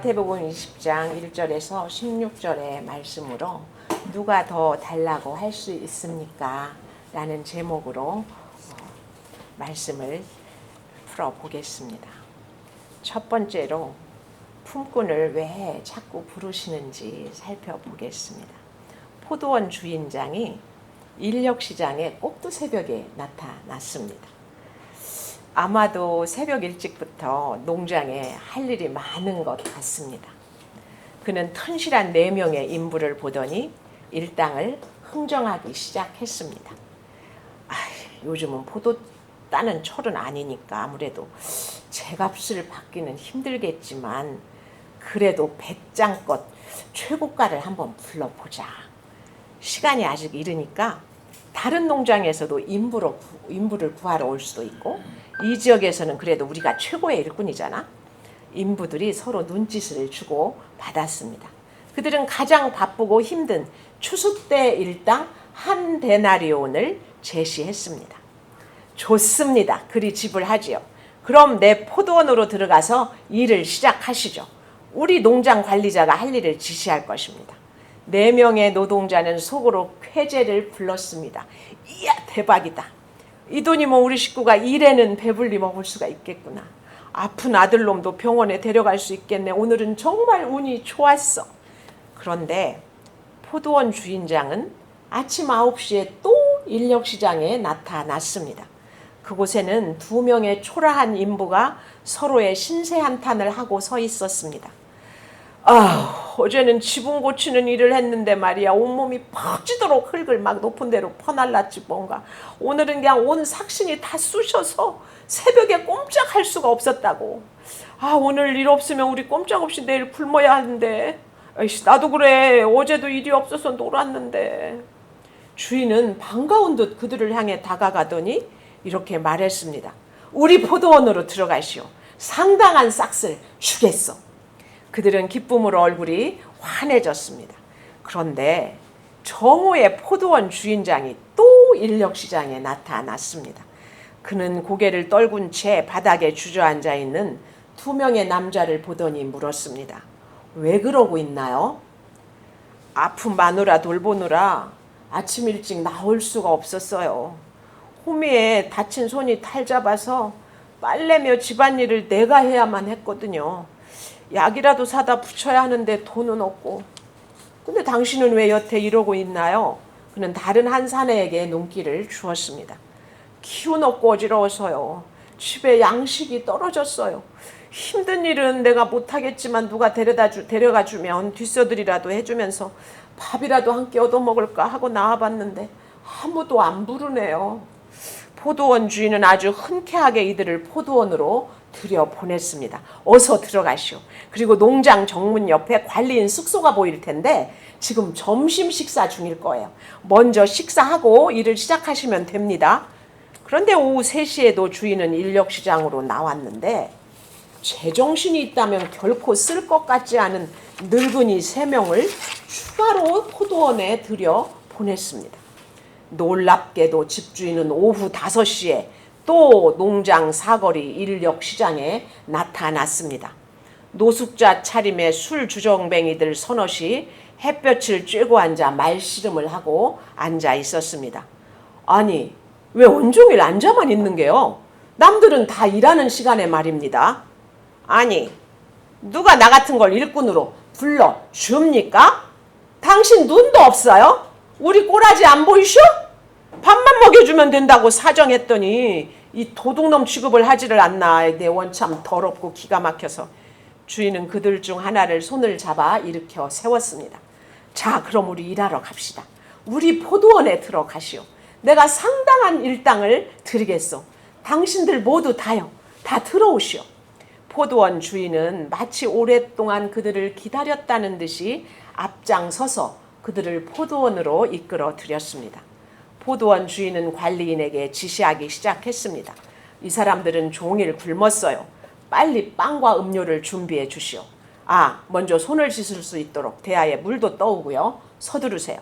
마태복음 20장 1절에서 16절의 말씀으로 누가 더 달라고 할 수 있습니까? 라는 제목으로 말씀을 풀어보겠습니다. 첫 번째로 품꾼을 왜 자꾸 부르시는지 살펴보겠습니다. 포도원 주인장이 인력시장에 꼭두 새벽에 나타났습니다. 아마도 새벽 일찍부터 농장에 할 일이 많은 것 같습니다. 그는 튼실한 4명의 인부를 보더니 일당을 흥정하기 시작했습니다. 요즘은 포도 따는 철은 아니니까 아무래도 제값을 받기는 힘들겠지만 그래도 배짱껏 최고가를 한번 불러보자. 시간이 아직 이르니까 다른 농장에서도 인부를 구하러 올 수도 있고 이 지역에서는 그래도 우리가 최고의 일꾼이잖아. 인부들이 서로 눈짓을 주고 받았습니다. 그들은 가장 바쁘고 힘든 추수 때 일당 한 데나리온을 제시했습니다. 좋습니다. 그리 지불하지요. 그럼 내 포도원으로 들어가서 일을 시작하시죠. 우리 농장 관리자가 할 일을 지시할 것입니다. 4명의 노동자는 속으로 쾌재를 불렀습니다. 이야, 대박이다. 이 돈이면 우리 식구가 일에는 배불리 먹을 수가 있겠구나. 아픈 아들놈도 병원에 데려갈 수 있겠네. 오늘은 정말 운이 좋았어. 그런데 포도원 주인장은 아침 9시에 또 인력시장에 나타났습니다. 그곳에는 2명의 초라한 인부가 서로의 신세한탄을 하고 서 있었습니다. 어제는 지붕 고치는 일을 했는데 말이야. 온몸이 퍼지도록 흙을 막 높은 데로 퍼날랐지 뭔가. 오늘은 그냥 온 삭신이 다 쑤셔서 새벽에 꼼짝할 수가 없었다고. 오늘 일 없으면 우리 꼼짝없이 내일 굶어야 하는데. 나도 그래. 어제도 일이 없어서 놀았는데. 주인은 반가운 듯 그들을 향해 다가가더니 이렇게 말했습니다. 우리 포도원으로 들어가시오. 상당한 싹을 주겠어. 그들은 기쁨으로 얼굴이 환해졌습니다. 그런데 정오에 포도원 주인장이 또 인력시장에 나타났습니다. 그는 고개를 떨군 채 바닥에 주저앉아 있는 2명의 남자를 보더니 물었습니다. 왜 그러고 있나요? 아픈 마누라 돌보느라 아침 일찍 나올 수가 없었어요. 호미에 다친 손이 탈 잡아서 빨래며 집안일을 내가 해야만 했거든요. 약이라도 사다 붙여야 하는데 돈은 없고. 근데 당신은 왜 여태 이러고 있나요? 그는 다른 한 사내에게 눈길을 주었습니다. 기운 없고 어지러워서요. 집에 양식이 떨어졌어요. 힘든 일은 내가 못하겠지만 누가 데려가 주면 뒷서들이라도 해주면서 밥이라도 한 끼 얻어먹을까 하고 나와봤는데 아무도 안 부르네요. 포도원 주인은 아주 흔쾌하게 이들을 포도원으로 들여보냈습니다. 어서 들어가시오. 그리고 농장 정문 옆에 관리인 숙소가 보일 텐데 지금 점심 식사 중일 거예요. 먼저 식사하고 일을 시작하시면 됩니다. 그런데 오후 3시에도 주인은 인력시장으로 나왔는데 제정신이 있다면 결코 쓸 것 같지 않은 늙은이 3명을 추가로 포도원에 들여보냈습니다. 놀랍게도 집주인은 오후 5시에 또 농장 사거리 인력시장에 나타났습니다. 노숙자 차림의 술 주정뱅이들 서너시 햇볕을 쬐고 앉아 말씨름을 하고 앉아 있었습니다. 아니, 왜 온종일 앉아만 있는 게요? 남들은 다 일하는 시간에 말입니다. 아니, 누가 나 같은 걸 일꾼으로 불러줍니까? 당신 눈도 없어요? 우리 꼬라지 안 보이쇼? 밥만 먹여주면 된다고 사정했더니 이 도둑놈 취급을 하지를 않나. 내 원참 더럽고 기가 막혀서. 주인은 그들 중 하나를 손을 잡아 일으켜 세웠습니다. 자, 그럼 우리 일하러 갑시다. 우리 포도원에 들어가시오. 내가 상당한 일당을 드리겠소. 당신들 모두 다요. 다 들어오시오. 포도원 주인은 마치 오랫동안 그들을 기다렸다는 듯이 앞장서서 그들을 포도원으로 이끌어 들였습니다. 포도원 주인은 관리인에게 지시하기 시작했습니다. 이 사람들은 종일 굶었어요. 빨리 빵과 음료를 준비해 주시오. 먼저 손을 씻을 수 있도록 대야에 물도 떠오고요. 서두르세요.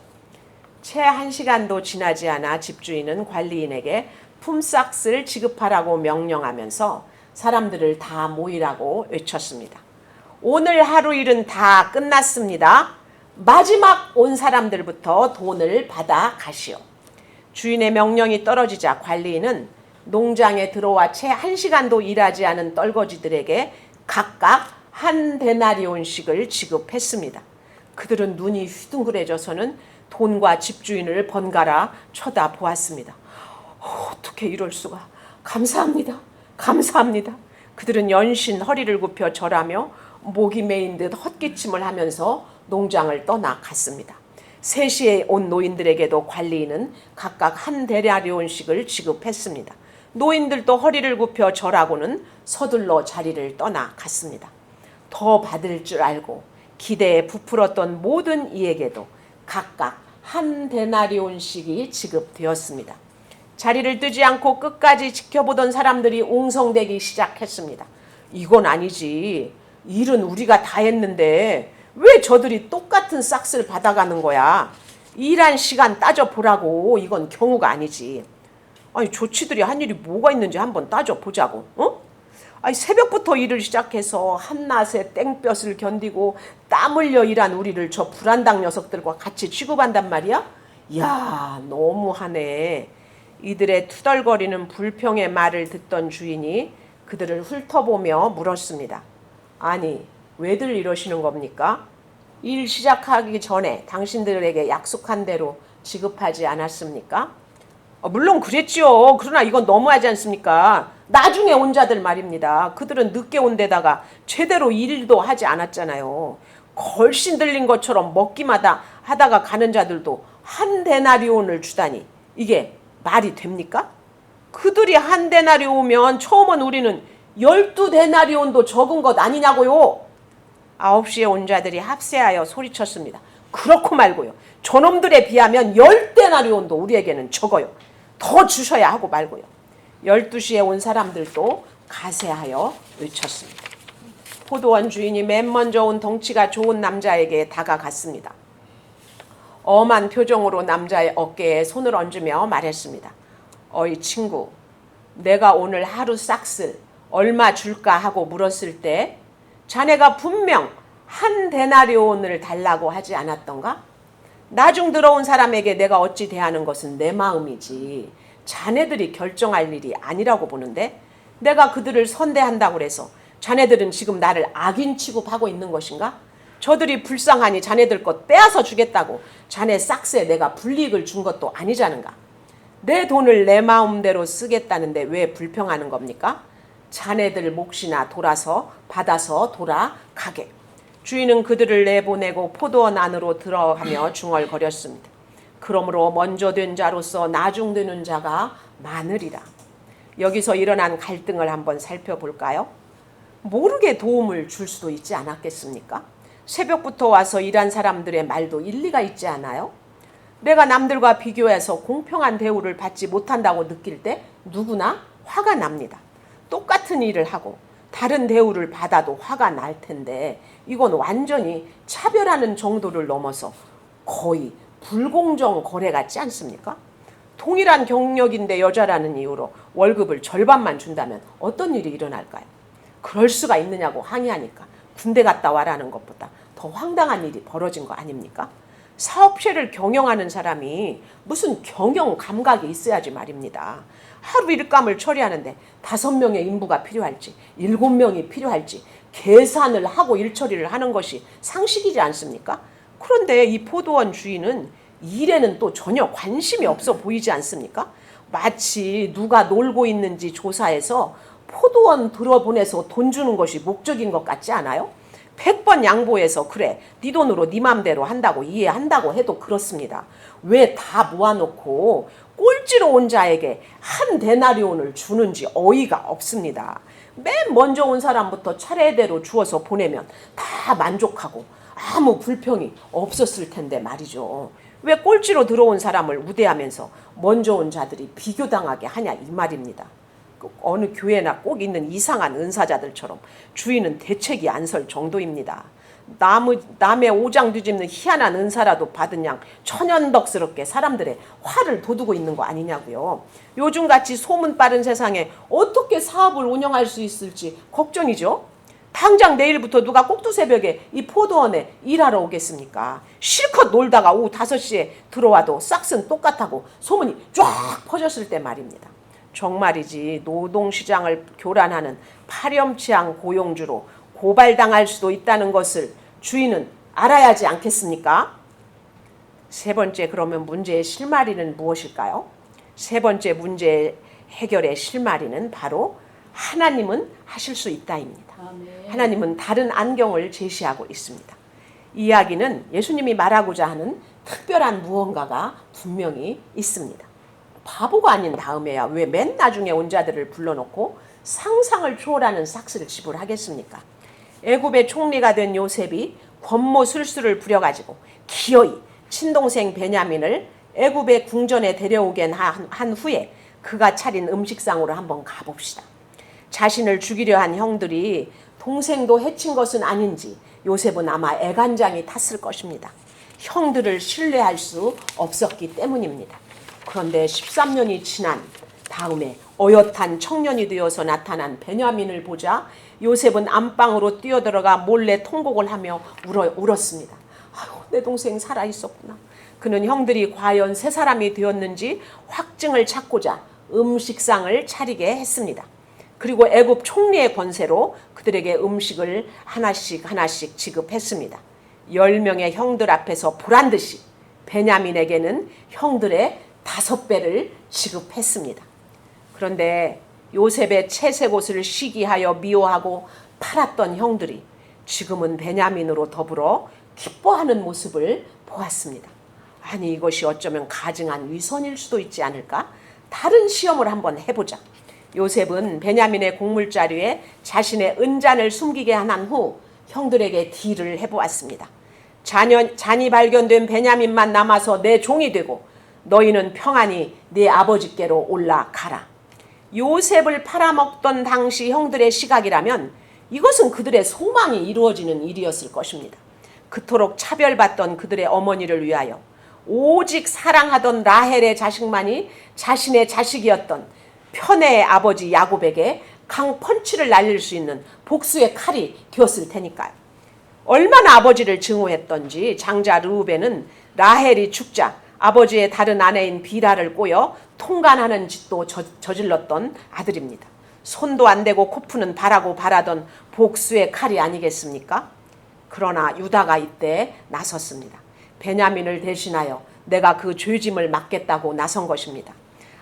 채 1시간도 지나지 않아 집주인은 관리인에게 품삯을 지급하라고 명령하면서 사람들을 다 모이라고 외쳤습니다. 오늘 하루 일은 다 끝났습니다. 마지막 온 사람들부터 돈을 받아 가시오. 주인의 명령이 떨어지자 관리인은 농장에 들어와 채 1시간도 일하지 않은 떨거지들에게 각각 한 데나리온씩을 지급했습니다. 그들은 눈이 휘둥그레져서는 돈과 집주인을 번갈아 쳐다보았습니다. 어떻게 이럴 수가. 감사합니다. 감사합니다. 그들은 연신 허리를 굽혀 절하며 목이 메인 듯 헛기침을 하면서 농장을 떠나갔습니다. 3시에 온 노인들에게도 관리인은 각각 한 데나리온씩을 지급했습니다. 노인들도 허리를 굽혀 절하고는 서둘러 자리를 떠나갔습니다. 더 받을 줄 알고 기대에 부풀었던 모든 이에게도 각각 한 데나리온씩이 지급되었습니다. 자리를 뜨지 않고 끝까지 지켜보던 사람들이 웅성대기 시작했습니다. 이건 아니지. 일은 우리가 다 했는데 왜 저들이 똑같은 싹스를 받아가는 거야? 일한 시간 따져보라고. 이건 경우가 아니지. 아니 조치들이 한 일이 뭐가 있는지 한번 따져보자고. 아니 새벽부터 일을 시작해서 한낮에 땡볕을 견디고 땀 흘려 일한 우리를 저 불안당 녀석들과 같이 취급한단 말이야? 이야 너무하네. 이들의 투덜거리는 불평의 말을 듣던 주인이 그들을 훑어보며 물었습니다. 아니 왜들 이러시는 겁니까? 일 시작하기 전에 당신들에게 약속한 대로 지급하지 않았습니까? 물론 그랬지요. 그러나 이건 너무하지 않습니까? 나중에 온 자들 말입니다. 그들은 늦게 온 데다가 제대로 일도 하지 않았잖아요. 걸신 들린 것처럼 먹기만 하다가 가는 자들도 한 데나리온을 주다니 이게 말이 됩니까? 그들이 한 데나리온이면 처음은 우리는 12데나리온도 적은 것 아니냐고요. 9시에 온 자들이 합세하여 소리쳤습니다. 그렇고 말고요. 저놈들에 비하면 10데나리온도 우리에게는 적어요. 더 주셔야 하고 말고요. 12시에 온 사람들도 가세하여 외쳤습니다. 포도원 주인이 맨 먼저 온 덩치가 좋은 남자에게 다가갔습니다. 엄한 표정으로 남자의 어깨에 손을 얹으며 말했습니다. 어이 친구, 내가 오늘 하루 싹스 얼마 줄까 하고 물었을 때 자네가 분명 한 데나리온을 달라고 하지 않았던가? 나중 들어온 사람에게 내가 어찌 대하는 것은 내 마음이지 자네들이 결정할 일이 아니라고 보는데 내가 그들을 선대한다고 해서 자네들은 지금 나를 악인 취급하고 있는 것인가? 저들이 불쌍하니 자네들 것 빼앗아 주겠다고 자네 싹스에 내가 불이익을 준 것도 아니자는가? 내 돈을 내 마음대로 쓰겠다는데 왜 불평하는 겁니까? 자네들 몫이나 돌아서 받아서 돌아가게. 주인은 그들을 내보내고 포도원 안으로 들어가며 중얼거렸습니다. 그러므로 먼저 된 자로서 나중 되는 자가 많으리라. 여기서 일어난 갈등을 한번 살펴볼까요? 모르게 도움을 줄 수도 있지 않았겠습니까? 새벽부터 와서 일한 사람들의 말도 일리가 있지 않아요? 내가 남들과 비교해서 공평한 대우를 받지 못한다고 느낄 때 누구나 화가 납니다. 똑같은 일을 하고 다른 대우를 받아도 화가 날 텐데 이건 완전히 차별하는 정도를 넘어서 거의 불공정 거래 같지 않습니까? 동일한 경력인데 여자라는 이유로 월급을 절반만 준다면 어떤 일이 일어날까요? 그럴 수가 있느냐고 항의하니까 군대 갔다 와라는 것보다 더 황당한 일이 벌어진 거 아닙니까? 사업체를 경영하는 사람이 무슨 경영 감각이 있어야지 말입니다. 하루 일감을 처리하는데 5명의 인부가 필요할지 7명이 필요할지 계산을 하고 일 처리를 하는 것이 상식이지 않습니까? 그런데 이 포도원 주인은 일에는 또 전혀 관심이 없어 보이지 않습니까? 마치 누가 놀고 있는지 조사해서 포도원 들어보내서 돈 주는 것이 목적인 것 같지 않아요? 100번 양보해서 그래 네 돈으로 네 맘대로 한다고 이해한다고 해도 그렇습니다. 왜 다 모아놓고 꼴찌로 온 자에게 한 데나리온을 주는지 어이가 없습니다. 맨 먼저 온 사람부터 차례대로 주어서 보내면 다 만족하고 아무 불평이 없었을 텐데 말이죠. 왜 꼴찌로 들어온 사람을 우대하면서 먼저 온 자들이 비교당하게 하냐 이 말입니다. 어느 교회나 꼭 있는 이상한 은사자들처럼 주인은 대책이 안 설 정도입니다. 남의 오장 뒤집는 희한한 은사라도 받은 양 천연덕스럽게 사람들의 화를 돋우고 있는 거 아니냐고요. 요즘같이 소문 빠른 세상에 어떻게 사업을 운영할 수 있을지 걱정이죠. 당장 내일부터 누가 꼭두새벽에 이 포도원에 일하러 오겠습니까? 실컷 놀다가 오후 5시에 들어와도 싹슨 똑같다고 소문이 쫙 퍼졌을 때 말입니다. 정말이지 노동시장을 교란하는 파렴치한 고용주로 고발당할 수도 있다는 것을 주인은 알아야지 않겠습니까? 세 번째, 그러면 문제의 실마리는 무엇일까요? 세 번째 문제 해결의 실마리는 바로 하나님은 하실 수 있다입니다. 하나님은 다른 안경을 제시하고 있습니다. 이 이야기는 예수님이 말하고자 하는 특별한 무언가가 분명히 있습니다. 바보가 아닌 다음에야 왜 맨 나중에 온 자들을 불러놓고 상상을 초월하는 삭스를 지불하겠습니까? 애굽의 총리가 된 요셉이 권모술수를 부려가지고 기어이 친동생 베냐민을 애굽의 궁전에 데려오게 한 후에 그가 차린 음식상으로 한번 가봅시다. 자신을 죽이려 한 형들이 동생도 해친 것은 아닌지 요셉은 아마 애간장이 탔을 것입니다. 형들을 신뢰할 수 없었기 때문입니다. 그런데 13년이 지난 다음에 어엿한 청년이 되어서 나타난 베냐민을 보자 요셉은 안방으로 뛰어들어가 몰래 통곡을 하며 울었습니다. 아유, 내 동생 살아있었구나. 그는 형들이 과연 새 사람이 되었는지 확증을 찾고자 음식상을 차리게 했습니다. 그리고 애굽 총리의 권세로 그들에게 음식을 하나씩 지급했습니다. 10명의 형들 앞에서 보란듯이 베냐민에게는 형들의 5배를 지급했습니다. 그런데 요셉의 채색 옷을 시기하여 미워하고 팔았던 형들이 지금은 베냐민으로 더불어 기뻐하는 모습을 보았습니다. 아니, 이것이 어쩌면 가증한 위선일 수도 있지 않을까? 다른 시험을 한번 해보자. 요셉은 베냐민의 곡물자루에 자신의 은잔을 숨기게 한 후 형들에게 딜을 해보았습니다. 잔이 발견된 베냐민만 남아서 내 종이 되고 너희는 평안히 네 아버지께로 올라가라. 요셉을 팔아먹던 당시 형들의 시각이라면 이것은 그들의 소망이 이루어지는 일이었을 것입니다. 그토록 차별받던 그들의 어머니를 위하여 오직 사랑하던 라헬의 자식만이 자신의 자식이었던 편의 아버지 야곱에게 강펀치를 날릴 수 있는 복수의 칼이 되었을 테니까요. 얼마나 아버지를 증오했던지 장자 르우벤은 라헬이 죽자 아버지의 다른 아내인 비라를 꼬여 통간하는 짓도 저질렀던 아들입니다. 손도 안 대고 코프는 바라고 바라던 복수의 칼이 아니겠습니까? 그러나 유다가 이때 나섰습니다. 베냐민을 대신하여 내가 그 죄짐을 맡겠다고 나선 것입니다.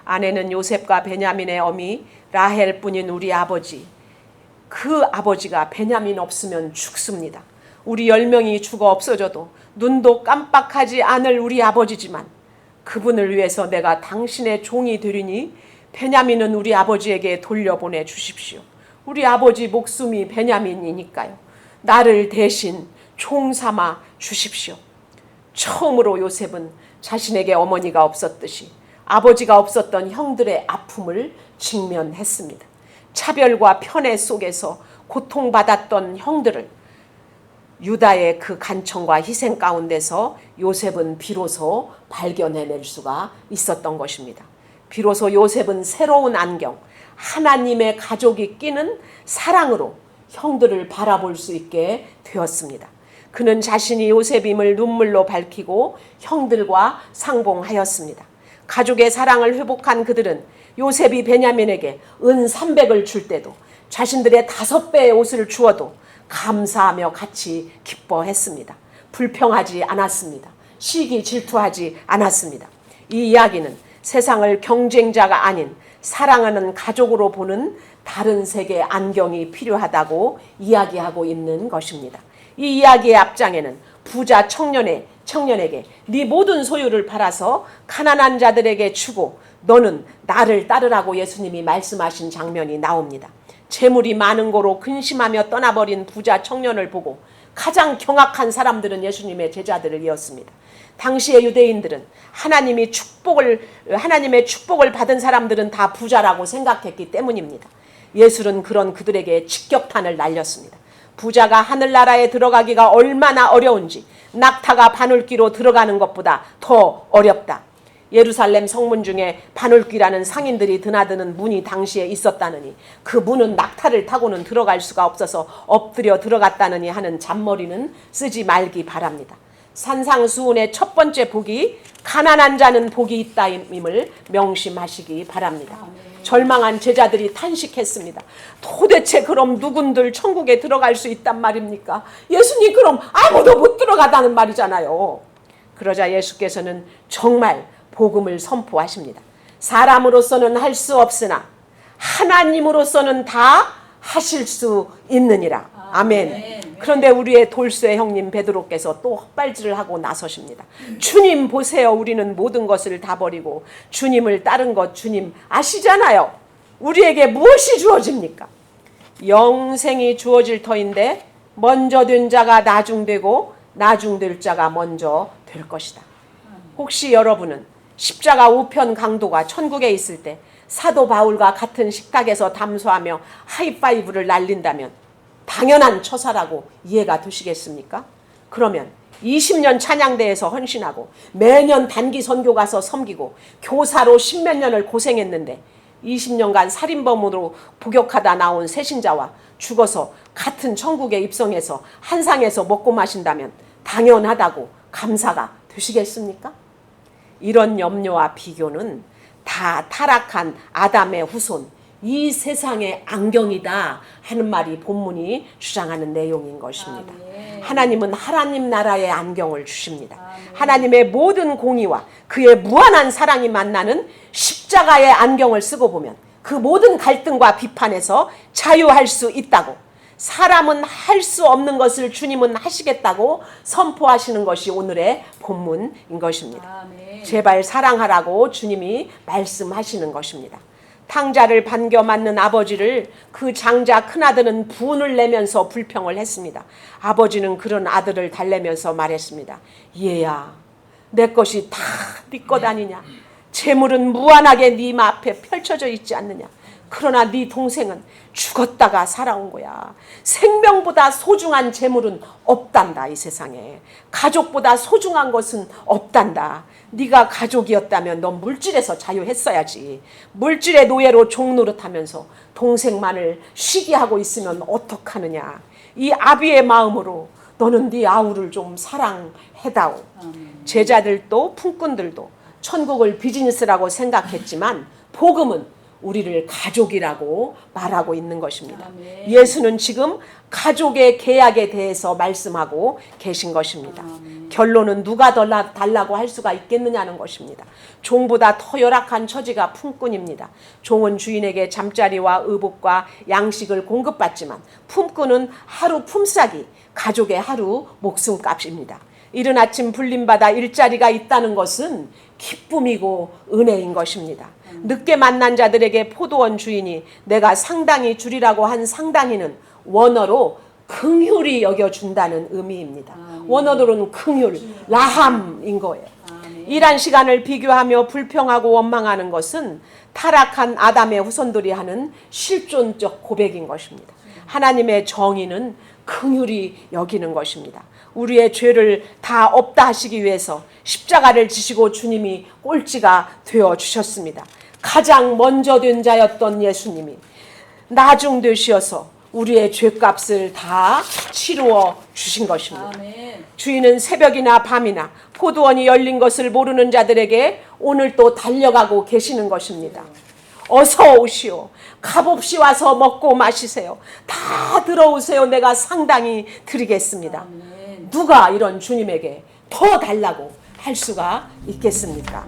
아내는 요셉과 베냐민의 어미 라헬뿐인 우리 아버지. 그 아버지가 베냐민 없으면 죽습니다. 우리 10명이 죽어 없어져도 눈도 깜빡하지 않을 우리 아버지지만 그분을 위해서 내가 당신의 종이 되리니 베냐민은 우리 아버지에게 돌려보내 주십시오. 우리 아버지 목숨이 베냐민이니까요. 나를 대신 종 삼아 주십시오. 처음으로 요셉은 자신에게 어머니가 없었듯이 아버지가 없었던 형들의 아픔을 직면했습니다. 차별과 편애 속에서 고통받았던 형들을 유다의 그 간청과 희생 가운데서 요셉은 비로소 발견해낼 수가 있었던 것입니다. 비로소 요셉은 새로운 안경, 하나님의 가족이 끼는 사랑으로 형들을 바라볼 수 있게 되었습니다. 그는 자신이 요셉임을 눈물로 밝히고 형들과 상봉하였습니다. 가족의 사랑을 회복한 그들은 요셉이 베냐민에게 은 300을 줄 때도 자신들의 5배의 옷을 주어도 감사하며 같이 기뻐했습니다. 불평하지 않았습니다. 시기 질투하지 않았습니다. 이 이야기는 세상을 경쟁자가 아닌 사랑하는 가족으로 보는 다른 세계의 안경이 필요하다고 이야기하고 있는 것입니다. 이 이야기의 앞장에는 부자 청년에게 네 모든 소유를 팔아서 가난한 자들에게 주고 너는 나를 따르라고 예수님이 말씀하신 장면이 나옵니다. 재물이 많은 거로 근심하며 떠나버린 부자 청년을 보고 가장 경악한 사람들은 예수님의 제자들이었습니다. 당시의 유대인들은 하나님의 축복을 받은 사람들은 다 부자라고 생각했기 때문입니다. 예수는 그런 그들에게 직격탄을 날렸습니다. 부자가 하늘나라에 들어가기가 얼마나 어려운지 낙타가 바늘귀로 들어가는 것보다 더 어렵다. 예루살렘 성문 중에 바늘귀라는 상인들이 드나드는 문이 당시에 있었다느니 그 문은 낙타를 타고는 들어갈 수가 없어서 엎드려 들어갔다느니 하는 잔머리는 쓰지 말기 바랍니다. 산상수훈의 첫 번째 복이 가난한 자는 복이 있다임을 명심하시기 바랍니다. 절망한 제자들이 탄식했습니다. 도대체 그럼 누군들 천국에 들어갈 수 있단 말입니까? 예수님 그럼 아무도 못 들어가다는 말이잖아요. 그러자 예수께서는 정말 복음을 선포하십니다. 사람으로서는 할 수 없으나 하나님으로서는 다 하실 수 있느니라. 아멘. 그런데 우리의 돌쇠 형님 베드로께서 또 헛발질을 하고 나서십니다. 주님 보세요. 우리는 모든 것을 다 버리고 주님을 따른 것 주님 아시잖아요. 우리에게 무엇이 주어집니까? 영생이 주어질 터인데 먼저 된 자가 나중되고 나중될 자가 먼저 될 것이다. 혹시 여러분은 십자가 우편 강도가 천국에 있을 때 사도 바울과 같은 식탁에서 담소하며 하이파이브를 날린다면 당연한 처사라고 이해가 되시겠습니까? 그러면 20년 찬양대에서 헌신하고 매년 단기 선교 가서 섬기고 교사로 10몇 년을 고생했는데 20년간 살인범으로 복역하다 나온 새신자와 죽어서 같은 천국에 입성해서 한 상에서 먹고 마신다면 당연하다고 감사가 되시겠습니까? 이런 염려와 비교는 다 타락한 아담의 후손, 이 세상의 안경이다 하는 말이 본문이 주장하는 내용인 것입니다. 하나님은 하나님 나라의 안경을 주십니다. 하나님의 모든 공의와 그의 무한한 사랑이 만나는 십자가의 안경을 쓰고 보면 그 모든 갈등과 비판에서 자유할 수 있다고, 사람은 할 수 없는 것을 주님은 하시겠다고 선포하시는 것이 오늘의 본문인 것입니다. 제발 사랑하라고 주님이 말씀하시는 것입니다. 탕자를 반겨 맞는 아버지를 그 장자 큰아들은 분을 내면서 불평을 했습니다. 아버지는 그런 아들을 달래면서 말했습니다. 얘야, 내 것이 다 네 것 아니냐. 재물은 무한하게 네 앞에 펼쳐져 있지 않느냐. 그러나 네 동생은 죽었다가 살아온 거야. 생명보다 소중한 재물은 없단다. 이 세상에 가족보다 소중한 것은 없단다. 네가 가족이었다면 넌 물질에서 자유했어야지. 물질의 노예로 종노릇하면서 동생만을 쉬게 하고 있으면 어떡하느냐. 이 아비의 마음으로 너는 네 아우를 좀 사랑해다오. 제자들도 품꾼들도 천국을 비즈니스라고 생각했지만 복음은 우리를 가족이라고 말하고 있는 것입니다. 예수는 지금 가족의 계약에 대해서 말씀하고 계신 것입니다. 결론은 누가 더 달라고 할 수가 있겠느냐는 것입니다. 종보다 더 열악한 처지가 품꾼입니다. 종은 주인에게 잠자리와 의복과 양식을 공급받지만 품꾼은 하루 품삯이 가족의 하루 목숨값입니다. 이른 아침 불림받아 일자리가 있다는 것은 기쁨이고 은혜인 것입니다. 늦게 만난 자들에게 포도원 주인이 내가 상당히 주리라고 한 상당히는 원어로 긍휼히 여겨준다는 의미입니다. 원어로는 긍휼, 라함인 거예요. 일한 시간을 비교하며 불평하고 원망하는 것은 타락한 아담의 후손들이 하는 실존적 고백인 것입니다. 하나님의 정의는 긍휼히 여기는 것입니다. 우리의 죄를 다 없다 하시기 위해서 십자가를 지시고 주님이 꼴찌가 되어 주셨습니다. 가장 먼저 된 자였던 예수님이 나중 되시어서 우리의 죄값을 다 치루어 주신 것입니다. 아멘. 주인은 새벽이나 밤이나 포도원이 열린 것을 모르는 자들에게 오늘 또 달려가고 계시는 것입니다. 어서 오시오. 값없이 와서 먹고 마시세요. 다 들어오세요. 내가 상당히 드리겠습니다. 누가 이런 주님에게 더 달라고 할 수가 있겠습니까?